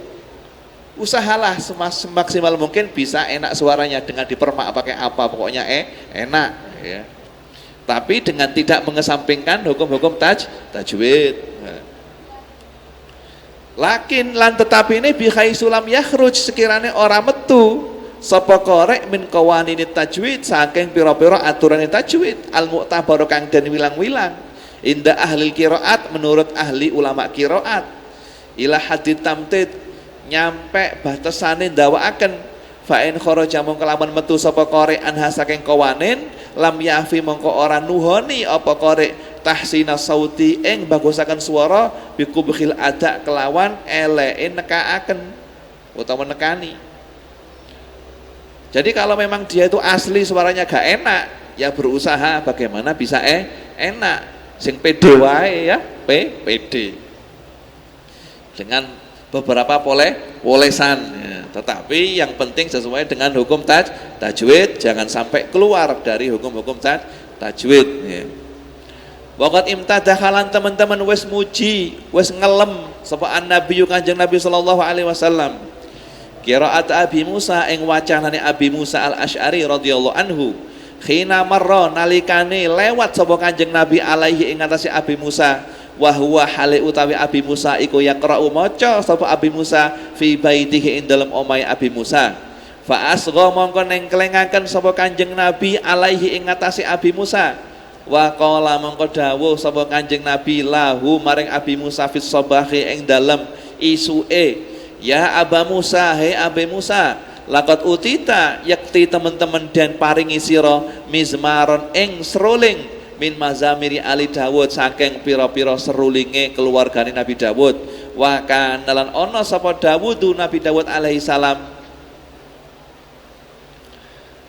usahalah semaksimal mungkin bisa enak suaranya dengan dipermak pakai apa, pokoknya enak ya. Tapi dengan tidak mengesampingkan hukum-hukum tajwid. Lakin lan tetapi ini bihai sulam yakhruj sekiranya orang metu sapa korek min qawanini tajwid saking pira-pira aturane tajwid al mu'tabar kang den wilang-wilang inda ahli qiraat menurut ahli ulama qiraat ila hadit tamtid nyampe batasane ndawakaken fa in kharaja mongko lamun metu sapa korek anha saking qawanin lam yafi mongko ora nuhoni apa korek tahsina sauti ing bagusaken swara bikubkhil ada kelawan eleke nekaaken utawa nekani. Jadi kalau memang dia itu asli suaranya gak enak, ya berusaha bagaimana bisa enak. Sing pede wae ya, pede. Dengan beberapa polesan ya. Tetapi yang penting sesuai dengan hukum tajwid, jangan sampai keluar dari hukum-hukum tajwid ya. Waqat imtadakhalan teman-teman wis muji, wis ngelem sapa Nabi Kanjeng Nabi sallallahu alaihi wasallam. Qiraat Abi Musa ing wacanane Abi Musa Al-Asy'ari radhiyallahu anhu. Khina marra nalikane lewat sapa Kanjeng Nabi alaihi ing atase Abi Musa wa huwa hale utawi Abi Musa iku yaqra'u maca sapa Abi Musa fi baitihi ing dalem omahe Abi Musa. Fa asgha mongko nengklengaken sapa Kanjeng Nabi alaihi ing atase Abi Musa. Wa qala mongko dawuh sapa Kanjeng Nabi lahu maring Abi Musa fis sabahi ing dalem isuke ya Aba Musa he Abi Musa laqad utita yakti teman-teman dan paringi sira mizmaron ing seruling min mazamiri Ali Dawud saking pira-pira serulinge keluargane Nabi Dawud wa kana lan ana sapa Dawudu Nabi Dawud alaihi salam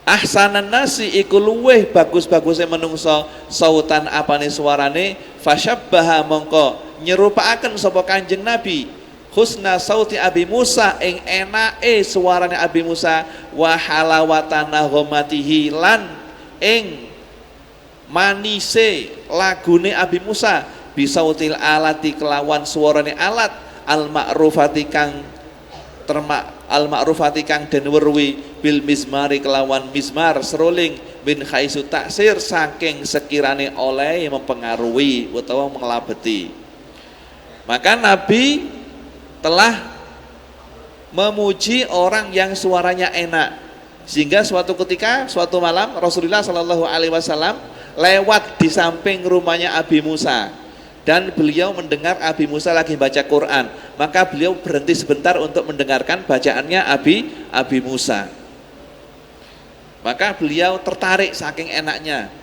ahsanan nasi iku luweh bagus-bagusnya menungso sautan apane suarane fasyabbaha mongko nyerupaaken sapa Kanjeng Nabi husna sauti Abi Musa ing enake suarane Abi Musa wa halawatana ghomatihi lan ing manise lagune Abi Musa bisautil alati kelawan suarane alat al ma'rufati kang al-ma'rufati kang den weruhi bil mizmari kelawan mizmar seruling bin khaisu taksir saking sekirane oleh mempengaruhi utawa mengelabeti. Maka Nabi telah memuji orang yang suaranya enak sehingga suatu ketika suatu malam Rasulullah Shallallahu Alaihi Wasallam lewat di samping rumahnya Abi Musa dan beliau mendengar Abi Musa lagi baca Quran, maka beliau berhenti sebentar untuk mendengarkan bacaannya Abi Musa. Maka beliau tertarik saking enaknya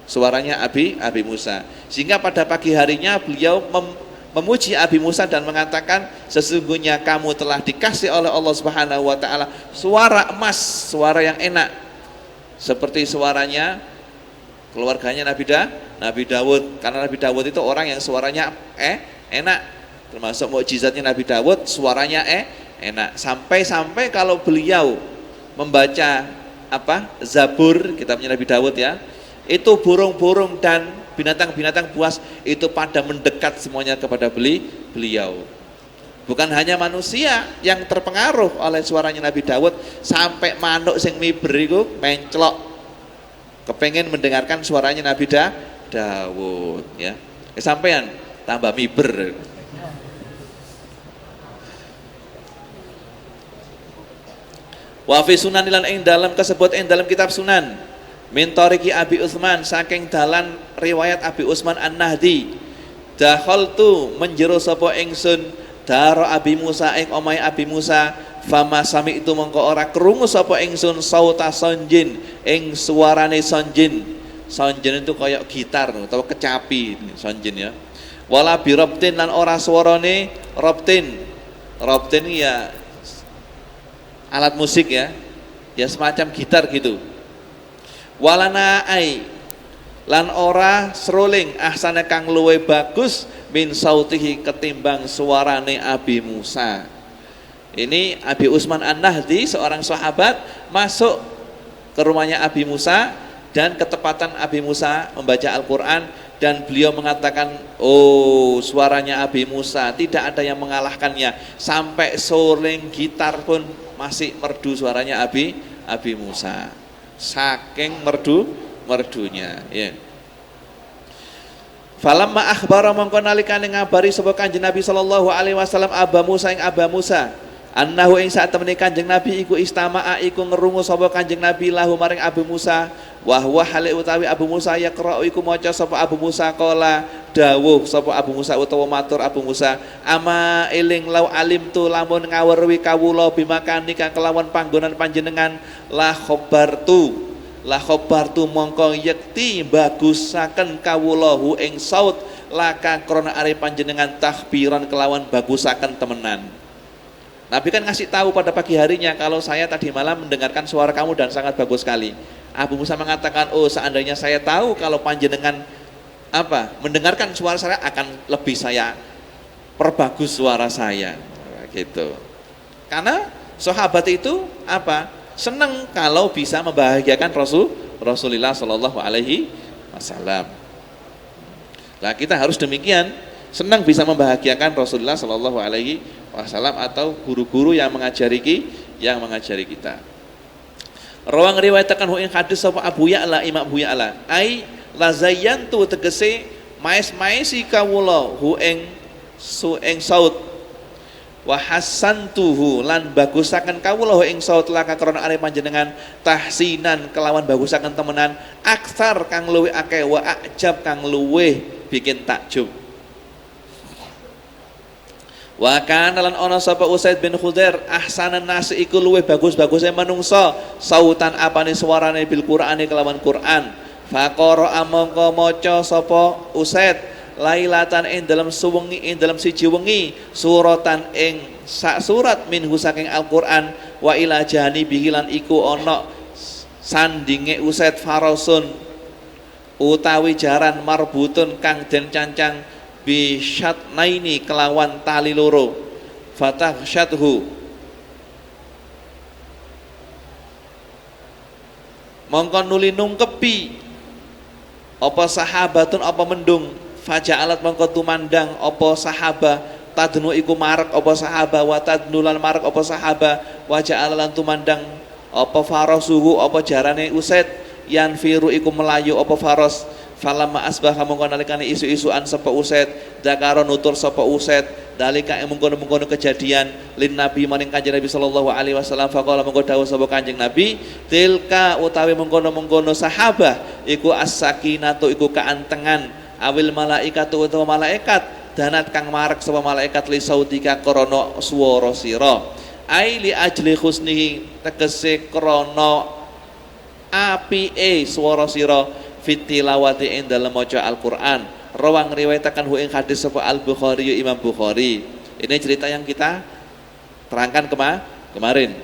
suaranya Abi Musa, sehingga pada pagi harinya beliau memuji Abi Musa dan mengatakan sesungguhnya kamu telah dikasih oleh Allah Subhanahu wa taala suara emas, suara yang enak seperti suaranya keluarganya Nabi Dawud, karena Nabi Dawud itu orang yang suaranya enak, termasuk mukjizatnya Nabi Dawud suaranya enak, sampai kalau beliau membaca Zabur, kitabnya Nabi Dawud ya, itu burung-burung dan binatang-binatang buas itu pada mendekat semuanya kepada beliau. Bukan hanya manusia yang terpengaruh oleh suaranya Nabi Dawud, sampai manuk sing miber iku menclok kepengen mendengarkan suaranya Nabi Dawud ya. Sampean tambah miber. Wa fi sunan lan ing dalam kasebut ing dalam kitab Sunan min tariqi Abi Utsman saking dalan riwayat Abi Utsman An-Nahdi dakhaltu menjero sapa ingsun daro Abi Musa ing omahe Abi Musa fama sami itu mongko ora krungu sapa ingsun sauta sonjin ing suarane sonjin. Sonjin itu kayak gitar atau kecapi sonjin ya. Wala bi robtin lan ora suarane robtin. Robtin ya alat musik ya. Ya semacam gitar gitu. Walana ai lan ora seruling ahsana kang luwe bagus min sautihi ketimbang suarane Abi Musa. Ini Abi Utsman An-Nahdi seorang sahabat masuk ke rumahnya Abi Musa dan ketepatan Abi Musa membaca Al-Quran dan beliau mengatakan oh suaranya Abi Musa tidak ada yang mengalahkannya, sampai soling gitar pun masih merdu suaranya Abi Musa, saking merdunya ya. Falamma akhbara mongko nalikane ngabari sapa Kanjeng Nabi sallallahu alaihi wasallam Aba Musa ing Aba Musa annahu ing sak temene Kanjeng Nabi iku istama'a iku ngerungu sapa Kanjeng Nabi lahu maring Abu Musa wa huwa hale utawi Abu Musa yaqra iku maca sapa Abu Musa qala dawuh sapa Abu Musa utawa matur Abu Musa ama eling lau alim tu lamun ngawerwi kawula bimakani kang kelawan panggonan panjenengan la khobartu mongko yekti bagusaken kawulahu ing saut laka krona are panjenengan takbiran kelawan bagusaken temenan. Nabi kan ngasih tahu pada pagi harinya kalau saya tadi malam mendengarkan suara kamu dan sangat bagus sekali. Abu Musa mengatakan, oh seandainya saya tahu kalau panjenengan mendengarkan suara saya akan lebih saya perbagus suara saya gitu. Karena sahabat itu senang kalau bisa membahagiakan Rasulullah Shallallahu Alaihi Wasallam. Nah kita harus demikian, senang bisa membahagiakan Rasulullah Shallallahu Alaihi Wasallam atau guru-guru yang mengajari kita. Rawang riwayatakan hu ing hadis sapa Abu Ya'la Imam Abu Ya'la ai lazayyantu tegese maes-maesi kawula hu ing saut wa hasantuhu lan bagusaken kawula ing saut laka krana are panjenengan tahsinan kelawan bagusaken temenan aksar kang luwih akeh wa ajab kang luwih bikin takjub. Wa kana lan ana sapa Usaid bin Khudair ahsanan nas iku luwih bagus-baguse manungsa sautan apane suarane bil Qur'ane kelawan Qur'an faqara mongko maca sapa Usaid lailatan ing dalam suwengi ing dalam siji wengi suratan ing sak surat minhu saking Al-Qur'an wa ila janibihi lan iku ana sandinge Usaid farasun utawi jaran marbutun kang den cancang bisyatnaini kelawan tali loro fatahsyathu mongko nuli nungkepi apa sahabatun apa mendung faja'alat mongko tumandang apa sahaba tadnu iku marek apa sahaba wa tadnu lan marek apa sahaba wa ja'ala lan tumandang apa farasuhu apa jarane Usaid yanfiru iku melayu apa faras falamma asbaha mongko nalikane isu-isuan sapa Usaid dakara nutur sapa Usaid dalika mengkono-mengkono kejadian lin Nabi maring Kanjeng Nabi sallallahu alaihi wasallam faqala mongko dawuh sapa Kanjeng Nabi tilka utawi mengkono-mengkono sahabah iku as-sakinatu iku kaantengan awil malaikatu utawa malaikat danat kang marek sapa malaikat li sautika krana swara sira ai li ajli husnihi tegese krana apike swara sira fitilawati ing dalem maca Al-Qur'an. Rawang riwayatakan hu ing hadis sapa Al-Bukhari Imam Bukhari. Ini cerita yang kita terangkan kemarin.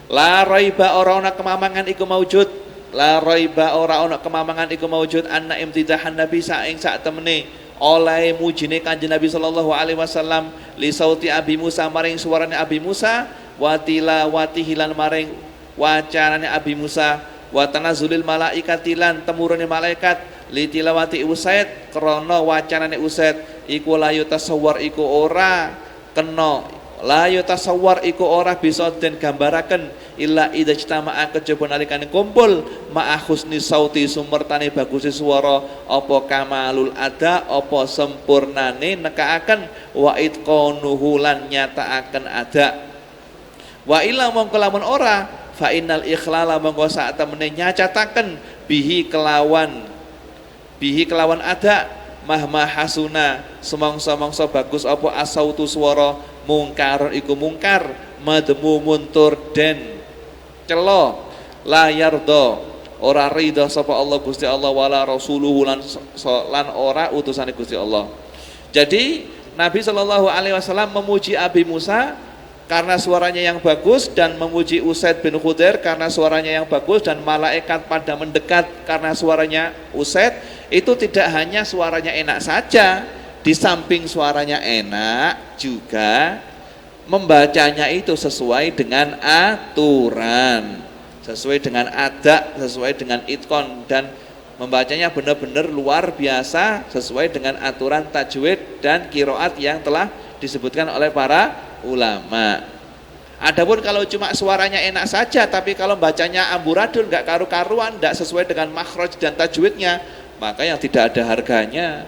La raiba ora ana kemamangan iku maujud. La raiba ora ana kemamangan iku maujud anna imtidahan Nabi saing sak temene oleh mujine Kanjeng Nabi sallallahu alaihi wasallam li sauti Abi Musa maring suarane Abi Musa wa tilawatihi lan maring wacanane Abi Musa wa tanazzulil malaikati lan temurune malaikat li tilawati Usaid krana wacanane Usaid iku layu tasawwar iku ora kena layu tasawwar iku ora bisa den gambaraken illa idza ijtama'a kejaba nalikane kumpul ma'a husni sauti sumertane baguse swara apa kamalul ada apa sempurnane nekaaken wa itqanuhu lan nyataaken ada wa illa mongko lamun ora fa innal ikhlala mongko sak temene nyacataken bihi kelawan ada mahma hasuna semangsa-mangsa bagus apa asautu swara mungkar iku mungkar madmu muntur den celo la yarda ora ridha sapa Allah Gusti Allah wala rasuluhu lan ora utusane Gusti Allah. Jadi Nabi sallallahu alaihi wasallam memuji Abi Musa karena suaranya yang bagus dan memuji Usaid bin Khudair karena suaranya yang bagus dan malaikat pada mendekat karena suaranya Usaid. Itu tidak hanya suaranya enak saja, di samping suaranya enak juga membacanya itu sesuai dengan aturan, sesuai dengan adat, sesuai dengan itqon dan membacanya benar-benar luar biasa sesuai dengan aturan tajwid dan qiraat yang telah disebutkan oleh para ulama. Adapun kalau cuma suaranya enak saja tapi kalau bacanya amburadul enggak karu-karuan, enggak sesuai dengan makhraj dan tajwidnya, maka yang tidak ada harganya,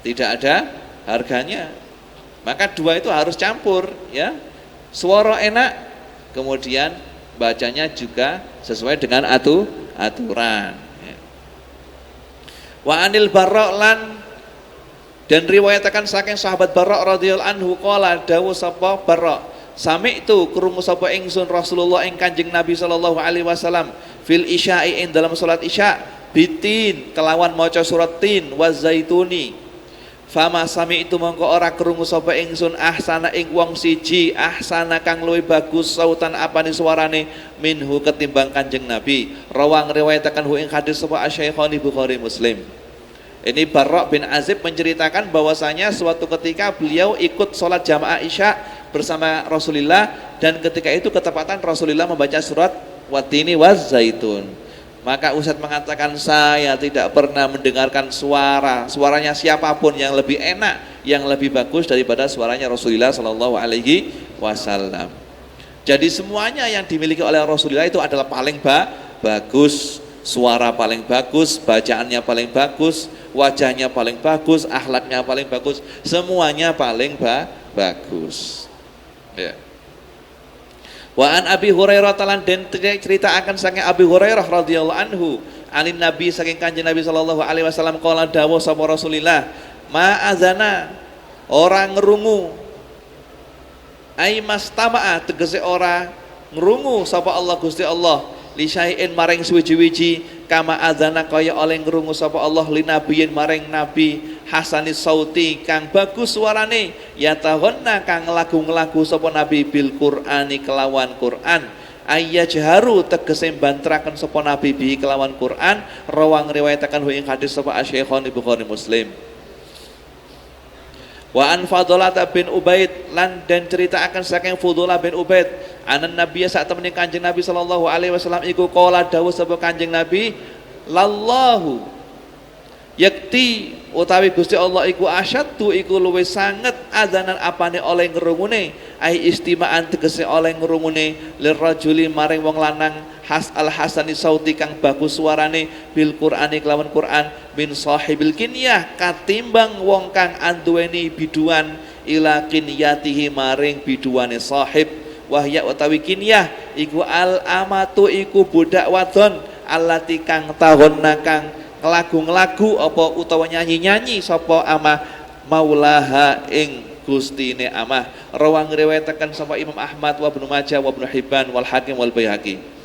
tidak ada harganya. Maka dua itu harus campur ya. Suara enak, kemudian bacanya juga sesuai dengan aturan. Ya. Wa anil Barra' lan dan riwayatakan saking sahabat Barra' radhiyallahu anhu qala dawu sapa Barra' sami'tu krungu sapa ingsun Rasulullah ing Kanjeng Nabi sallallahu alaihi wasallam fil isya'i ing dalam salat isya bitin kelawan maca surat tin wa zaituni. Fama sami itu mongko ora krungu sapa ingsun ahsana ing wong siji ahsana kang luwih bagus sautan apane suarane minhu ketimbang Kanjeng Nabi. Rawang riwayatakan hu ing hadis sapa Asy-Syaikhan Bukhari Muslim. Ini Barra' bin Azib menceritakan bahwasanya suatu ketika beliau ikut sholat jamaah isya bersama Rasulullah dan ketika itu ketepatan Rasulullah membaca surat Watini waz Zaitun. Maka Ustadz mengatakan saya tidak pernah mendengarkan suaranya siapapun yang lebih enak, yang lebih bagus daripada suaranya Rasulullah Sallallahu Alaihi Wasallam. Jadi semuanya yang dimiliki oleh Rasulullah itu adalah paling bagus, suara paling bagus, bacaannya paling bagus, wajahnya paling bagus, akhlaknya paling bagus, semuanya paling bagus. Ya. Wa an Abi Hurairah talan den cerita akan saking Abi Hurairah radhiyallahu anhu alin Nabi saking Kanjeng Nabi sallallahu alaihi wasallam qala dawuh sapa Rasulillah ma azana orang ngerungu ai mastama'a tegese ora ngerungu sapa Allah Gusti Allah li syai'in maring suwiji-wiji kama azana kaya oleh ngerungu sapa Allah li nabiyin maring nabi hasanis sauti kang bagus suarane ya tahonna kang lagu-lagu sapa nabi bil Qur'ani kelawan Qur'an ayyajharu tegese bantraken sapa nabi bi kelawan Qur'an rawang riwayataken hu ing hadis sapa Asy-Syaikhan Bukhari Muslim. Wa an Fadhalah bin Ubaid lan dan cerita akan saking Fadhalah bin Ubaid anan Nabi saat temene Kanjeng Nabi sallallahu alaihi wasallam iku qala dawuh sapa Kanjeng Nabi lallahu yakti utawi Gusti Allah iku asyaddu iku luwih sanget adanan apane oleh ngrungune ai istima'an tegese oleh ngrungune lirrajuli maring wong lanang has al hasani sauti kang bagus suarane bil Qur'ani kelawan Qur'an min sahibil kinyah katimbang wong kang anduweni biduan ila kinyatihi maring biduane sahib wahya utawi kinyah iku al amatu iku budak wadon allati kang tahonna kang ngelagu-ngelagu apa utawa nyanyi-nyanyi sapa amah maulaha ing gustine amah rawang riwayataken sapa Imam Ahmad wa Ibnu Majah wa Ibnu Hibban wal Hakim wal Baihaqi.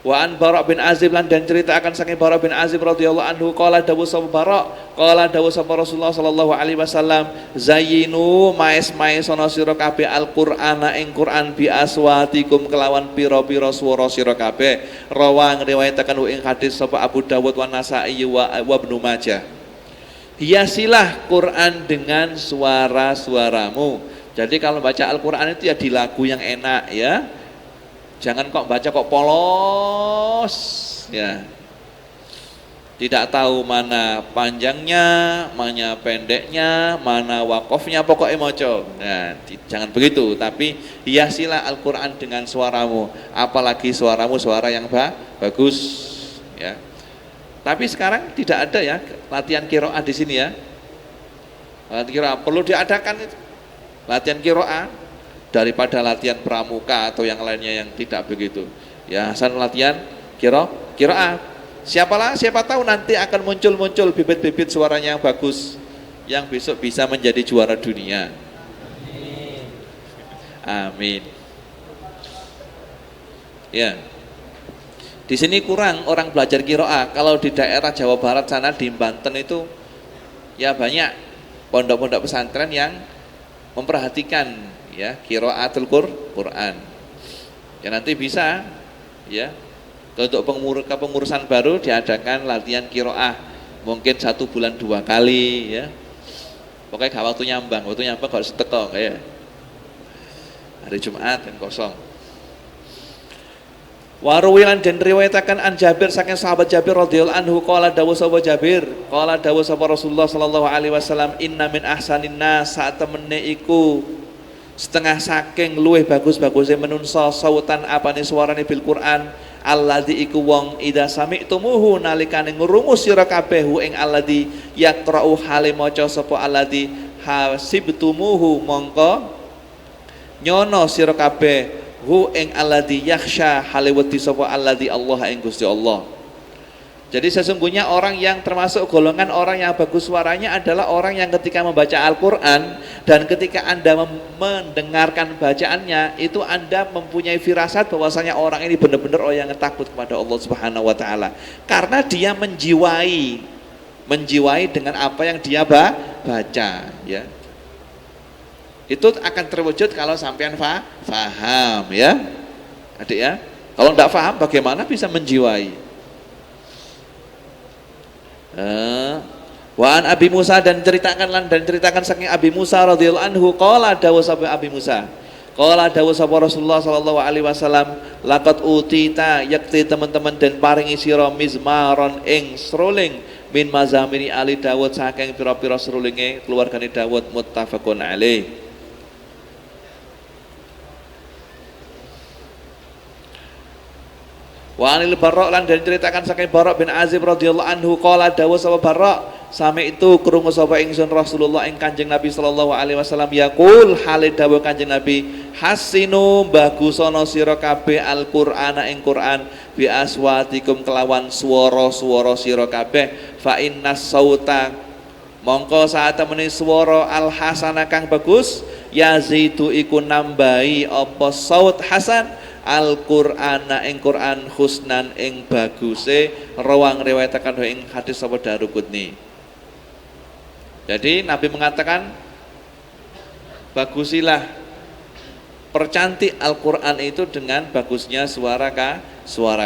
Wa an Bara' bin Azib lan dan cerita akan saking Bara' bin Azib radhiyallahu anhu qala dawuh sapa Bara' qala dawuh sapa Rasulullah sallallahu alaihi wasallam zayyinu maes-maesono sira kabeh Al-Qur'ana ing Qur'an bi aswatikum kelawan pira-pira swara sira kabeh rawang riwayataken ing hadis sapa Abu Dawud wa Nasa'i wa Ibnu Majah. Hiasilah Qur'an dengan suara-suaramu. Jadi kalau baca Al-Qur'an itu ya di lagu yang enak ya. Jangan kok baca kok polos ya. Tidak tahu mana panjangnya, mana pendeknya, mana wakofnya, pokoknya moco. Nah, jangan begitu, tapi hiasilah Al-Qur'an dengan suaramu, apalagi suaramu suara yang bagus ya. Tapi sekarang tidak ada ya latihan qiraah di sini ya. Latihan qiraah perlu diadakan itu. Latihan qiraah daripada latihan pramuka atau yang lainnya yang tidak begitu. Ya, Hasan latihan qiraah. Siapa tahu nanti akan muncul bibit-bibit suaranya yang bagus yang besok bisa menjadi juara dunia. Amin. Ya. Di sini kurang orang belajar qiraah. Kalau di daerah Jawa Barat sana di Banten itu ya banyak pondok-pondok pesantren yang memperhatikan ya qiraatul Quran. Ya nanti bisa ya untuk kepengurusan baru diadakan latihan qiraah mungkin 1 bulan 2 kali ya. Pokoknya gak waktu nyambang kalau seteko ya. Hari Jumat dan kosong. Waruwilan dan riwayatakan an Jabir saking sahabat Jabir radhiyallahu anhu qala dawuh sapa Jabir qala dawuh sapa Rasulullah sallallahu alaihi wasallam inna min ahsanin nas saat temene iku setengah saking luweh bagus-bagusnya menungso sautan apane suarane bil Quran alladzi iku wong idza sami'tumuhu nalikane ngrungu sira kabeh hu ing alladzi yaqra'u hale maca sapa alladzi hasibtumuhu mongko nyono sira kabeh hu ing alladzi yakhsha hale wedi sapa alladzi Allah ing Gusti Allah. Jadi sesungguhnya orang yang termasuk golongan orang yang bagus suaranya adalah orang yang ketika membaca Al-Quran dan ketika Anda mendengarkan bacaannya itu Anda mempunyai firasat bahwasanya orang ini benar-benar orang yang takut kepada Allah Subhanahu wa taala. Karena dia menjiwai dengan apa yang dia baca, ya. Itu akan terwujud kalau sampean faham, ya. Adik ya. Kalau tidak faham bagaimana bisa menjiwai? Wa an Abi Musa dan ceritakan saking Abi Musa radhiyallahu anhu qala dawuh sapa Abi Musa qala dawuh sapa Rasulullah sallallahu alaihi wasallam laqad utita yakti teman-teman dan paringi sira mizmaron ing seruling min mazamiri ali Dawud saking pira-pira serulinge keluargane Dawud muttafaqun alaih. Wa anil Barra lan dan ceritakan saking Barra bin Azib radhiyallahu anhu qala dawuh sapa Barra sami itu krungu sapa ingsun Rasulullah ing Kanjeng Nabi sallallahu alaihi wasallam yaqul hale dawuh Kanjeng Nabi hasinu bagusana sira kabeh Al-Qur'ana ing Qur'an bi aswatikum kelawan swara-swara sira kabeh fa innas sauta mongko saat temene swara al-hasana kang bagus yazidu iku nambahi apa saut hasan Al-Qur'ana ing Qur'an husnan ing baguse rawang riwayatakan ing hadis sapa Daruqutni. Jadi Nabi mengatakan bagusilah percantik Al-Qur'an itu dengan bagusnya suara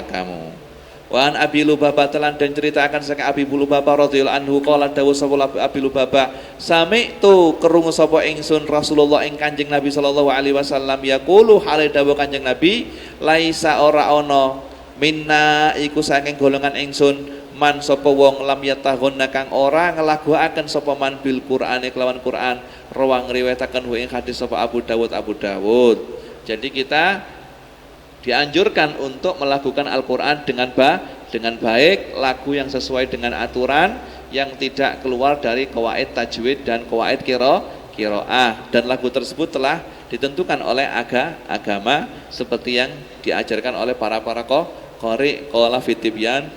kamu. Wa an Abi Lubabah telan dan ceritakan saking Abi Lubabah radhiyallahu anhu qala dawuh sapa Abi Lubabah sami'tu krungu sapa ingsun Rasulullah ing Kanjeng Nabi sallallahu alaihi wasallam yaqulu hale dawuh Kanjeng Nabi laisa ora ana minna iku saking golongan ingsun man sapa wong lam yatahunna kang ora nglaguhaken sapa man bil Qur'ane kelawan Qur'an rawang riwayataken ing hadis sapa Abu Dawud. Jadi kita dianjurkan untuk melakukan Al-Quran dengan baik, lagu yang sesuai dengan aturan, yang tidak keluar dari qawaid tajwid dan qawaid qiraah, dan lagu tersebut telah ditentukan oleh agama seperti yang diajarkan oleh para qari qala fitibyan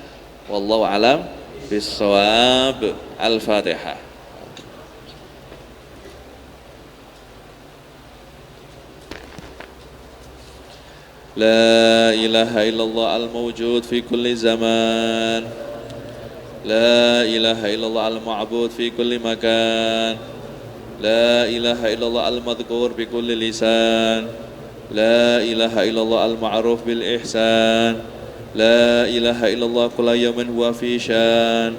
wallahu alam bissawab. Al-Fatihah. لا إله إلا الله الموجود في كل زمان لا إله إلا الله المعبود في كل مكان لا إله إلا الله المذكور بكل لسان لا إله إلا الله المعروف بالإحسان لا إله إلا الله كل يوم هو في شان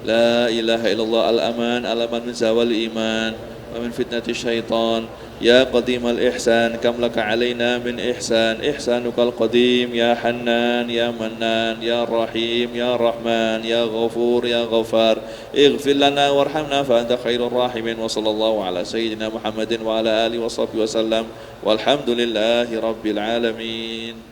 لا إله إلا الله الأمان من زوال الإيمان ومن فتنة الشيطان يا قديم الإحسان كم لك علينا من إحسان إحسانك القديم يا حنان يا منان يا رحيم يا رحمن يا غفور يا غفار اغفر لنا وارحمنا فأنت خير الراحمين وصلى الله على سيدنا محمد وعلى آله وصحبه وسلم والحمد لله رب العالمين.